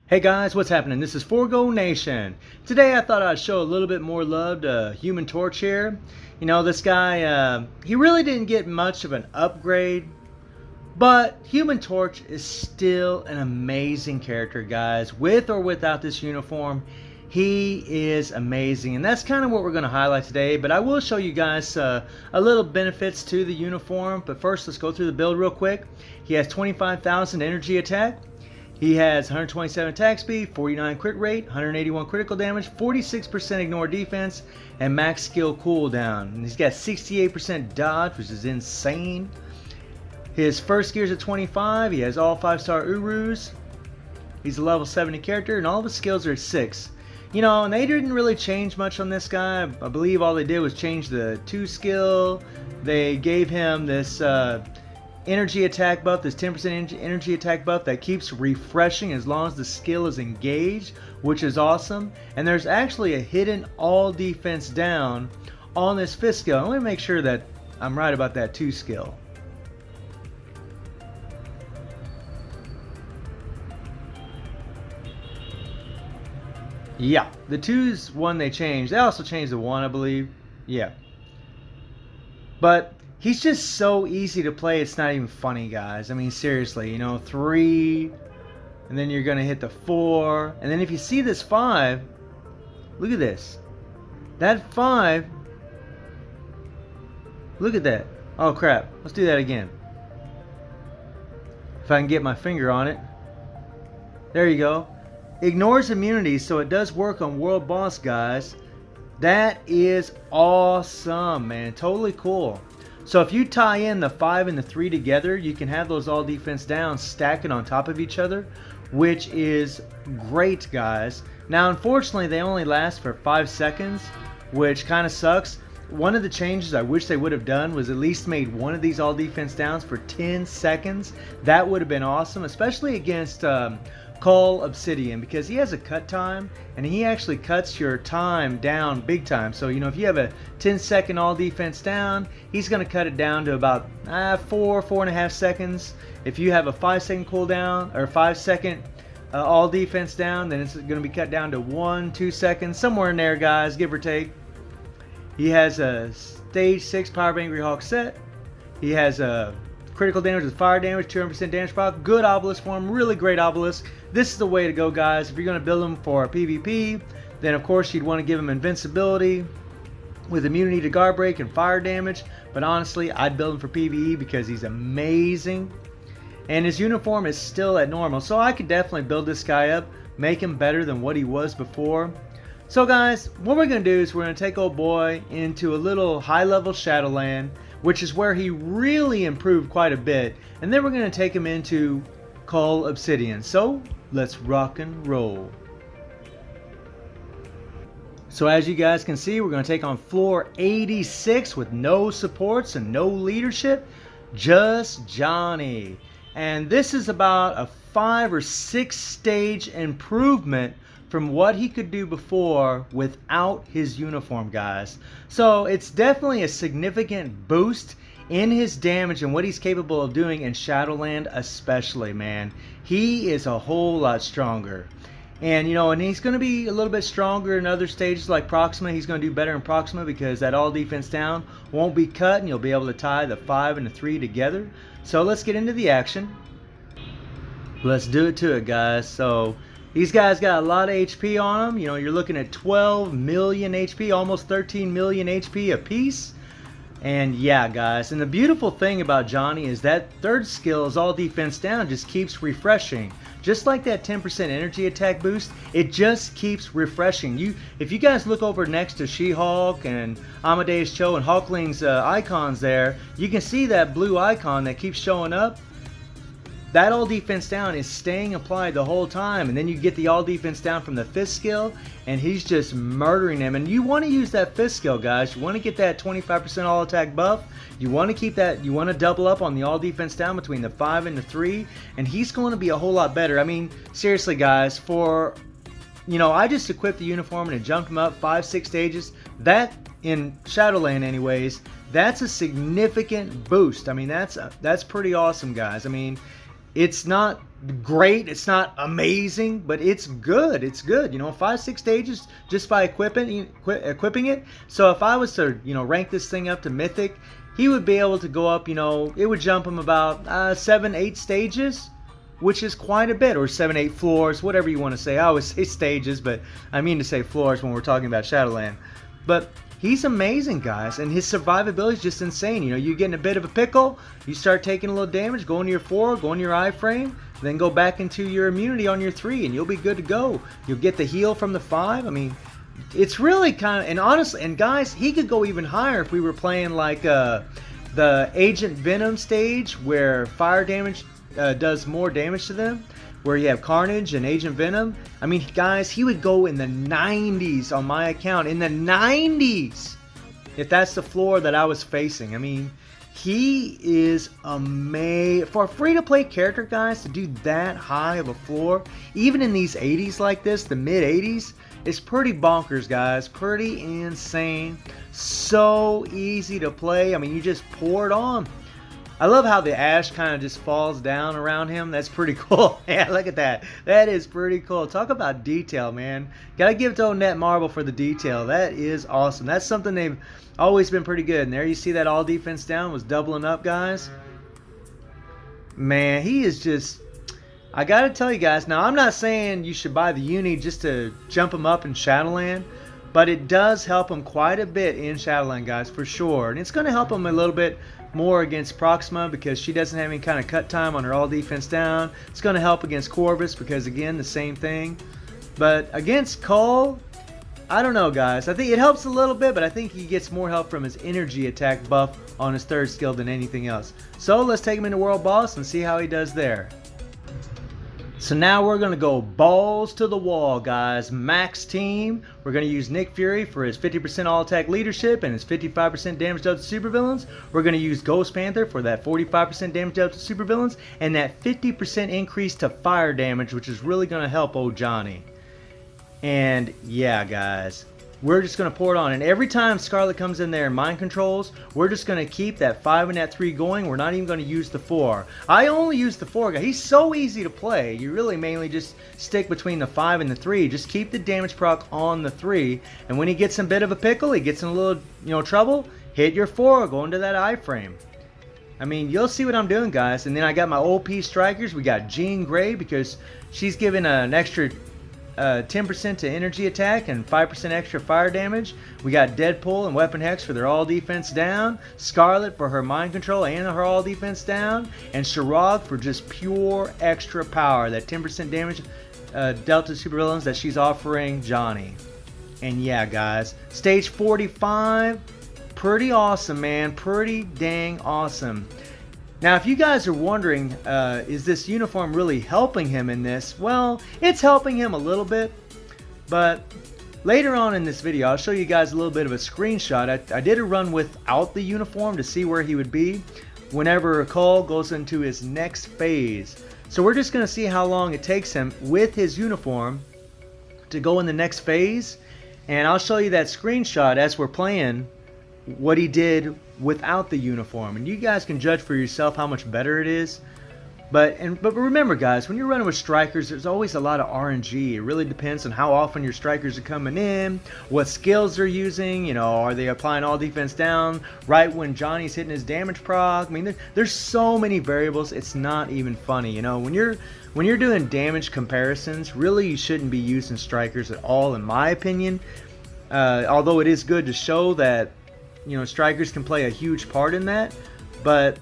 Hey guys, what's happening? This is Forgo Nation. Today I thought I'd show a little bit more love to Human Torch here. You know, this guy, he really didn't get much of an upgrade, but Human Torch is still an amazing character, guys. With or without this uniform, he is amazing, and that's kind of what we're going to highlight today. But I will show you guys a little benefits to the uniform. But first, let's go through the build real quick. He has 25,000 energy attack. He has 127 attack speed, 49 crit rate, 181 critical damage, 46% ignore defense, and max skill cooldown. And he's got 68% dodge, which is insane. His first gear is at 25. He has all 5-star Urus. He's a level 70 character, and all of his skills are at 6. You know, and they didn't really change much on this guy. I believe all they did was change the 2 skill. They gave him this energy attack buff, this 10% energy attack buff that keeps refreshing as long as the skill is engaged, which is awesome. And there's actually a hidden all defense down on this 5th skill. Let me make sure that I'm right about that 2 skill. Yeah, the 2's one they changed. They also changed the 1, I believe. Yeah. But he's just so easy to play, it's not even funny, guys. I mean, seriously, you know, 3, and then you're going to hit the 4. And then if you see this 5, look at this. That 5, look at that. Oh, crap. Let's do that again. If I can get my finger on it. There you go. Ignores immunity, so it does work on World Boss, guys. That is awesome, man. Totally cool. So if you tie in the 5 and the 3 together, you can have those all defense down stacking on top of each other, which is great, guys. Now, unfortunately, they only last for 5 seconds, which kind of sucks. One of the changes I wish they would have done was at least made one of these all defense downs for 10 seconds. That would have been awesome, especially against Cull Obsidian, because he has a cut time and he actually cuts your time down big time. So, you know, if you have a 10-second all defense down, he's going to cut it down to about 4.5 seconds. If you have a 5-second cooldown or 5-second all defense down, then it's going to be cut down to 1-2 seconds, somewhere in there, guys, give or take. He has a stage 6 Power of Angry Hawk set. He has a critical damage with fire damage, 200% damage proc. Good obelisk form, really great obelisk. This is the way to go, guys. If you're going to build him for a PvP, then of course you'd want to give him invincibility with immunity to guard break and fire damage. But honestly, I'd build him for PvE because he's amazing. And his uniform is still at normal. So I could definitely build this guy up, make him better than what he was before. So guys, what we're going to do is we're going to take old boy into a little high-level Shadowland, which is where he really improved quite a bit. And then we're going to take him into Cull Obsidian. So let's rock and roll. So as you guys can see, we're going to take on floor 86 with no supports and no leadership, just Johnny. And this is about a 5 or 6 stage improvement from what he could do before without his uniform, guys. So it's definitely a significant boost in his damage and what he's capable of doing in Shadowland especially, man. He is a whole lot stronger. And, you know, and he's going to be a little bit stronger in other stages like Proxima. He's going to do better in Proxima because that all defense down won't be cut and you'll be able to tie the 5 and the 3 together. So let's get into the action. Let's do it to it, guys. So these guys got a lot of HP on them. You know, you're looking at 12 million HP, almost 13 million HP apiece. And yeah, guys, and the beautiful thing about Johnny is that 3rd skill is all defense down, just keeps refreshing. Just like that 10% energy attack boost, it just keeps refreshing. If you guys look over next to She-Hulk and Amadeus Cho and Hulkling's icons there, you can see that blue icon that keeps showing up. That all defense down is staying applied the whole time, and then you get the all defense down from the 5th skill, and he's just murdering them. And you want to use that 5th skill, guys. You want to get that 25% all attack buff. You want to keep that. You want to double up on the all defense down between the 5 and the 3, and he's going to be a whole lot better. I mean, seriously, guys. You know, I just equipped the uniform and it jumped him up 5-6 stages. That in Shadowland, anyways, that's a significant boost. I mean, that's pretty awesome, guys. I mean, it's not great, it's not amazing, but it's good. It's good. You know, 5-6 stages just by equipping it. So if I was to, you know, rank this thing up to mythic, he would be able to go up, you know, it would jump him about 7-8 stages, which is quite a bit, or 7-8 floors, whatever you want to say. I always say stages, but I mean to say floors when we're talking about Shadowland. But he's amazing, guys, and his survivability is just insane. You know, you get in a bit of a pickle, you start taking a little damage, go into your 4, go into your iframe, then go back into your immunity on your 3, and you'll be good to go. You'll get the heal from the 5. I mean, it's really kind of, and honestly, and guys, he could go even higher if we were playing like the Agent Venom stage, where fire damage does more damage to them, where you have Carnage and Agent Venom. I mean, guys, he would go in the 90s on my account, in the 90s, if that's the floor that I was facing. I mean, he is amazing. For a free-to-play character, guys, to do that high of a floor, even in these 80s like this, the mid-80s, it's pretty bonkers, guys. Pretty insane. So easy to play. I mean, you just pour it on. I love how the ash kind of just falls down around him. That's pretty cool. Yeah, look at that. That is pretty cool. Talk about detail, man. Gotta give it to Netmarble for the detail. That is awesome. That's something they've always been pretty good. And there you see that all defense down was doubling up, guys. Man, he is just... I gotta tell you guys, now I'm not saying you should buy the uni just to jump him up in Shadowland, but it does help him quite a bit in Shadowland, guys, for sure. And it's going to help him a little bit more against Proxima because she doesn't have any kind of cut time on her all defense down. It's going to help against Corvus because, again, the same thing. But against Cull, I don't know, guys. I think it helps a little bit, but I think he gets more help from his energy attack buff on his 3rd skill than anything else. So let's take him into World Boss and see how he does there. So now we're going to go balls to the wall, guys. Max team. We're going to use Nick Fury for his 50% all-attack leadership and his 55% damage dealt to supervillains. We're going to use Ghost Panther for that 45% damage dealt to supervillains and that 50% increase to fire damage, which is really going to help old Johnny. And yeah, guys, we're just going to pour it on. And every time Scarlet comes in there and mind controls, we're just going to keep that 5 and that 3 going. We're not even going to use the 4. I only use the 4 guy. He's so easy to play. You really mainly just stick between the 5 and the 3. Just keep the damage proc on the 3. And when he gets in a bit of a pickle, he gets in a little, trouble, hit your 4, go into that iframe. I mean, you'll see what I'm doing, guys. And then I got my OP strikers. We got Jean Grey because she's giving an extra 10% to energy attack and 5% extra fire damage. We got Deadpool and Weapon Hex for their all defense down, Scarlet for her mind control and her all defense down, and Shirag for just pure extra power, that 10% damage dealt to supervillains that she's offering Johnny. And yeah, guys, stage 45, pretty awesome, man. Pretty dang awesome. Now, if you guys are wondering, is this uniform really helping him in this? Well, it's helping him a little bit, but later on in this video, I'll show you guys a little bit of a screenshot. I did a run without the uniform to see where he would be whenever Cull goes into his next phase. So we're just going to see how long it takes him with his uniform to go in the next phase, and I'll show you that screenshot as we're playing what he did without the uniform, and you guys can judge for yourself how much better it is. But remember, guys, when you're running with strikers, there's always a lot of RNG. It really depends on how often your strikers are coming in, what skills they're using. Are they applying all defense down right when Johnny's hitting his damage proc? I mean, there's so many variables. It's not even funny. When you're doing damage comparisons, really you shouldn't be using strikers at all, in my opinion. Although it is good to show that strikers can play a huge part in that, but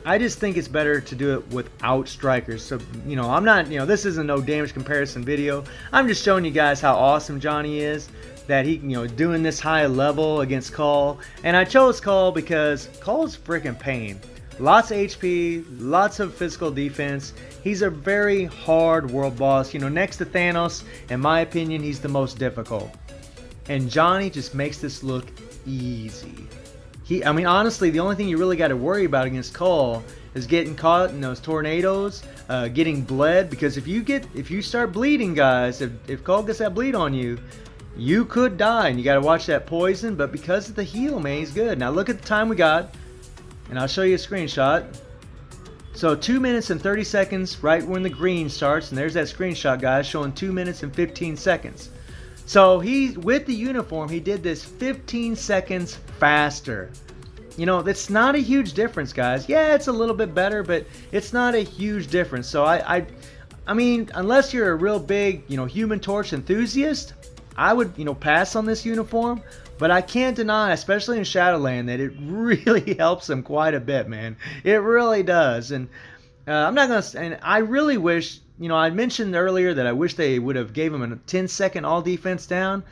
I just think it's better to do it without strikers. So, I'm not, this isn't no damage comparison video. I'm just showing you guys how awesome Johnny is, that he, doing this high level against Cull. And I chose Cull because Cull's freaking pain. Lots of HP, lots of physical defense. He's a very hard world boss. Next to Thanos, in my opinion, he's the most difficult. And Johnny just makes this look easy. I mean, honestly, the only thing you really got to worry about against Cull is getting caught in those tornadoes, getting bled. Because if you start bleeding, guys, if Cull gets that bleed on you, you could die, and you got to watch that poison. But because of the heal, man, he's good. Now look at the time we got, and I'll show you a screenshot. So 2 minutes and 30 seconds right when the green starts, and there's that screenshot, guys, showing 2 minutes and 15 seconds. So with the uniform, he did this 15 seconds faster. You know, that's not a huge difference, guys. Yeah, it's a little bit better, but it's not a huge difference. So I mean, unless you're a real big, Human Torch enthusiast, I would, pass on this uniform. But I can't deny, especially in Shadowland, that it really helps him quite a bit, man. It really does. And I'm not gonna. And I really wish, I mentioned earlier that I wish they would have gave him a 10-second all defense down.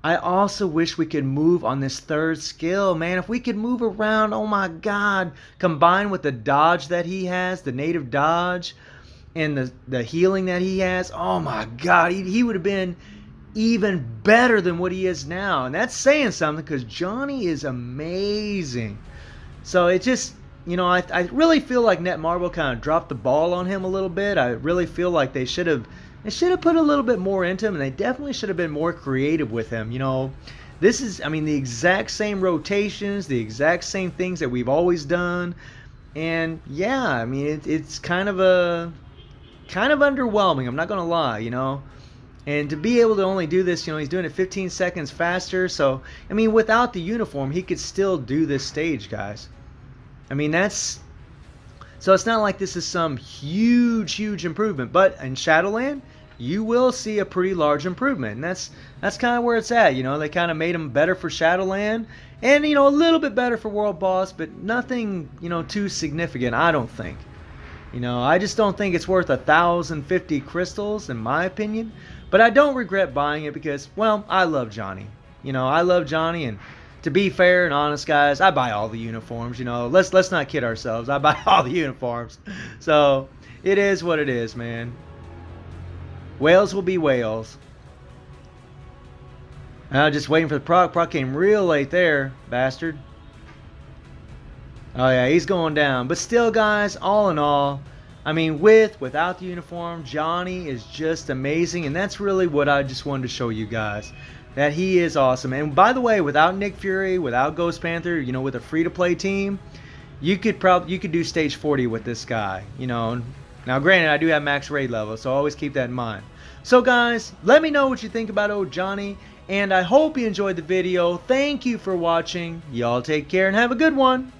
I also wish we could move on this third skill, man. If we could move around, oh my God, combined with the dodge that he has, the native dodge, and the healing that he has, oh my God, he would have been even better than what he is now. And that's saying something, because Johnny is amazing. So it just, I really feel like Netmarble kind of dropped the ball on him a little bit. I really feel like they should have put a little bit more into him, and they definitely should have been more creative with him. This is, the exact same rotations, the exact same things that we've always done. And yeah, it's kind of underwhelming, I'm not gonna lie. And to be able to only do this, he's doing it 15 seconds faster. So, without the uniform, he could still do this stage, guys. So it's not like this is some huge improvement. But in Shadowland, you will see a pretty large improvement. And that's kind of where it's at. They kind of made him better for Shadowland. And, a little bit better for World Boss. But nothing, too significant, I don't think. I just don't think it's worth 1,050 crystals, in my opinion. But I don't regret buying it because, well, I love Johnny. I love Johnny, and to be fair and honest, guys, I buy all the uniforms. Let's not kid ourselves. I buy all the uniforms. So it is what it is, man. Whales will be whales. Just waiting for the proc. Proc came real late there, bastard. Oh yeah, he's going down. But still, guys, all in all, without the uniform, Johnny is just amazing. And that's really what I just wanted to show you guys. That he is awesome. And by the way, without Nick Fury, without Ghost Panther, with a free-to-play team, you could do stage 40 with this guy. Now granted, I do have max raid level, so always keep that in mind. So guys, let me know what you think about old Johnny. And I hope you enjoyed the video. Thank you for watching. Y'all take care and have a good one.